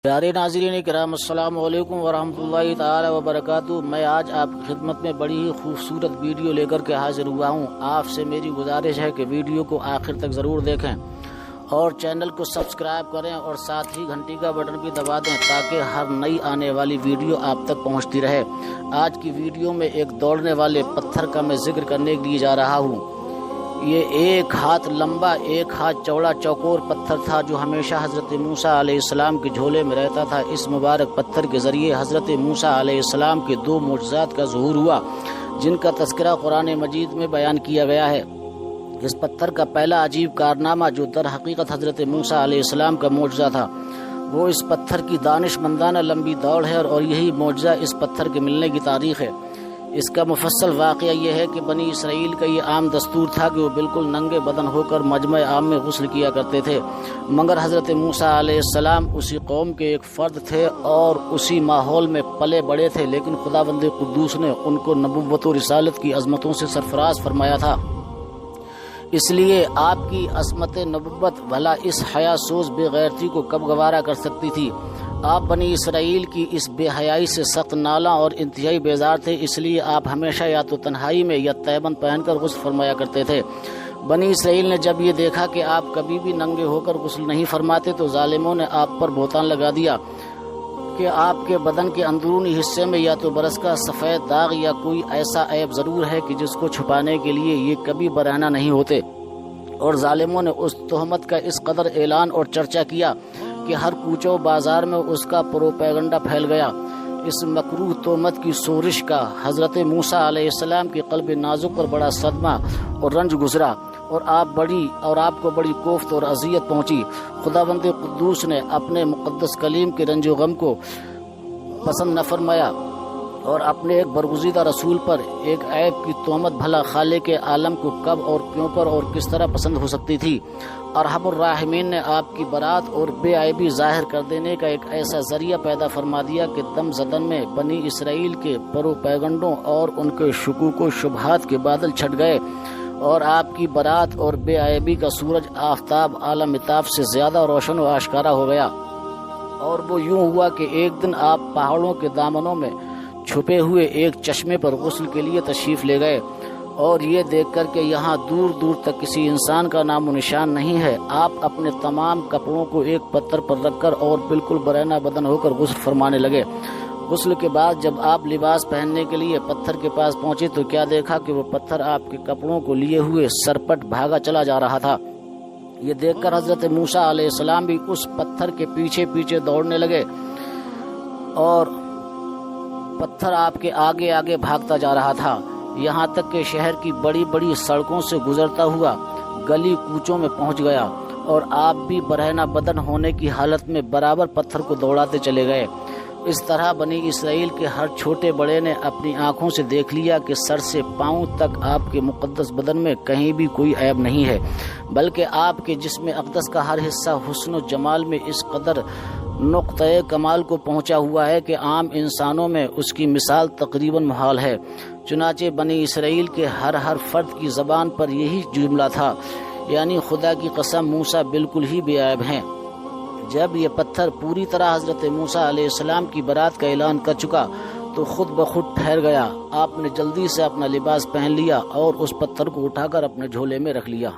پیارے ناظرین کرام، السلام علیکم ورحمۃ اللہ تعالی وبرکاتہ۔ میں آج آپ کی خدمت میں بڑی ہی خوبصورت ویڈیو لے کر کے حاضر ہوا ہوں۔ آپ سے میری گزارش ہے کہ ویڈیو کو آخر تک ضرور دیکھیں اور چینل کو سبسکرائب کریں اور ساتھ ہی گھنٹی کا بٹن بھی دبا دیں تاکہ ہر نئی آنے والی ویڈیو آپ تک پہنچتی رہے۔ آج کی ویڈیو میں ایک دوڑنے والے پتھر کا میں ذکر کرنے کے لیے جا رہا ہوں۔ یہ 1 ہاتھ لمبا 1 ہاتھ چوڑا چوکور پتھر تھا جو ہمیشہ حضرت موسیٰ علیہ السلام کے جھولے میں رہتا تھا۔ اس مبارک پتھر کے ذریعے حضرت موسیٰ علیہ السلام کے 2 معجزات کا ظہور ہوا جن کا تذکرہ قرآن مجید میں بیان کیا گیا ہے۔ اس پتھر کا پہلا عجیب کارنامہ جو در حقیقت حضرت موسیٰ علیہ السلام کا معجزہ تھا وہ اس پتھر کی دانش مندانہ لمبی دوڑ ہے اور یہی معجزہ اس پتھر کے ملنے کی تاریخ ہے۔ اس کا مفصل واقعہ یہ ہے کہ بنی اسرائیل کا یہ عام دستور تھا کہ وہ بالکل ننگے بدن ہو کر مجمع عام میں غسل کیا کرتے تھے، مگر حضرت موسیٰ علیہ السلام اسی قوم کے ایک فرد تھے اور اسی ماحول میں پلے بڑے تھے، لیکن خداوند قدوس نے ان کو نبوت و رسالت کی عظمتوں سے سرفراز فرمایا تھا۔ اس لیے آپ کی عظمت نبوت بھلا اس حیا سوز بے غیرتی کو کب گوارا کر سکتی تھی؟ آپ بنی اسرائیل کی اس بے حیائی سے سخت نالاں اور انتہائی بیزار تھے، اس لیے آپ ہمیشہ یا تو تنہائی میں یا تیبند پہن کر غسل فرمایا کرتے تھے۔ بنی اسرائیل نے جب یہ دیکھا کہ آپ کبھی بھی ننگے ہو کر غسل نہیں فرماتے تو ظالموں نے آپ پر بہتان لگا دیا کہ آپ کے بدن کے اندرونی حصے میں یا تو برس کا سفید داغ یا کوئی ایسا عیب ضرور ہے کہ جس کو چھپانے کے لیے یہ کبھی برہنہ نہیں ہوتے، اور ظالموں نے اس تہمت کا اس قدر اعلان اور چرچا کیا کہ ہر کوچہ و بازار میں اس کا پروپیگنڈا پھیل گیا۔ اس مکروہ تہمت کی سورش کا حضرت موسیٰ علیہ السلام کے قلب نازک پر بڑا صدمہ اور رنج گزرا اور آپ کو بڑی کوفت اور اذیت پہنچی۔ خداوند قدوس نے اپنے مقدس کلیم کے رنج و غم کو پسند نہ فرمایا اور اپنے ایک برگزیدہ رسول پر ایک عیب کی تہمت بھلا خالق عالم کو کب اور کیوں پر اور کس طرح پسند ہو سکتی تھی؟ ارحم الراحمین نے آپ کی برات اور بے عیبی ظاہر کر دینے کا ایک ایسا ذریعہ پیدا فرما دیا کہ دم زدن میں بنی اسرائیل کے پروپیگنڈوں اور ان کے شکوک و شبہات کے بادل چھٹ گئے اور آپ کی برات اور بے عیبی کا سورج آفتاب عالم متاف سے زیادہ روشن و آشکارا ہو گیا۔ اور وہ یوں ہوا کہ ایک دن آپ پہاڑوں کے دامنوں میں چھپے ہوئے ایک چشمے پر غسل کے لیے تشریف لے گئے، اور یہ دیکھ کر کہ یہاں دور دور تک کسی انسان کا نام و نشان نہیں ہے، آپ اپنے تمام کپڑوں کو ایک پتھر پر رکھ کر اور بالکل برہنہ بدن ہو کر غسل فرمانے لگے۔ غسل کے بعد جب آپ لباس پہننے کے لیے پتھر کے پاس پہنچے تو کیا دیکھا کہ وہ پتھر آپ کے کپڑوں کو لیے ہوئے سرپٹ بھاگا چلا جا رہا تھا۔ یہ دیکھ کر حضرت موسیٰ علیہ السلام بھی اس پتھر کے پیچھے پیچھے دوڑنے لگے اور پتھر آپ کے آگے آگے بھاگتا جا رہا تھا، یہاں تک کہ شہر کی بڑی بڑی سڑکوں سے گزرتا ہوا گلی کوچوں میں پہنچ گیا، اور آپ بھی برہنہ بدن ہونے کی حالت میں برابر پتھر کو دوڑاتے چلے گئے۔ اس طرح بنی اسرائیل کے ہر چھوٹے بڑے نے اپنی آنکھوں سے دیکھ لیا کہ سر سے پاؤں تک آپ کے مقدس بدن میں کہیں بھی کوئی عیب نہیں ہے، بلکہ آپ کے جسم اقدس کا ہر حصہ حسن و جمال میں اس قدر نقطۂ کمال کو پہنچا ہوا ہے کہ عام انسانوں میں اس کی مثال تقریباً محال ہے۔ چنانچہ بنی اسرائیل کے ہر فرد کی زبان پر یہی جملہ تھا، یعنی خدا کی قسم موسیٰ بالکل ہی بے عیب ہیں۔ جب یہ پتھر پوری طرح حضرت موسیٰ علیہ السلام کی برات کا اعلان کر چکا تو خود بخود ٹھہر گیا۔ آپ نے جلدی سے اپنا لباس پہن لیا اور اس پتھر کو اٹھا کر اپنے جھولے میں رکھ لیا۔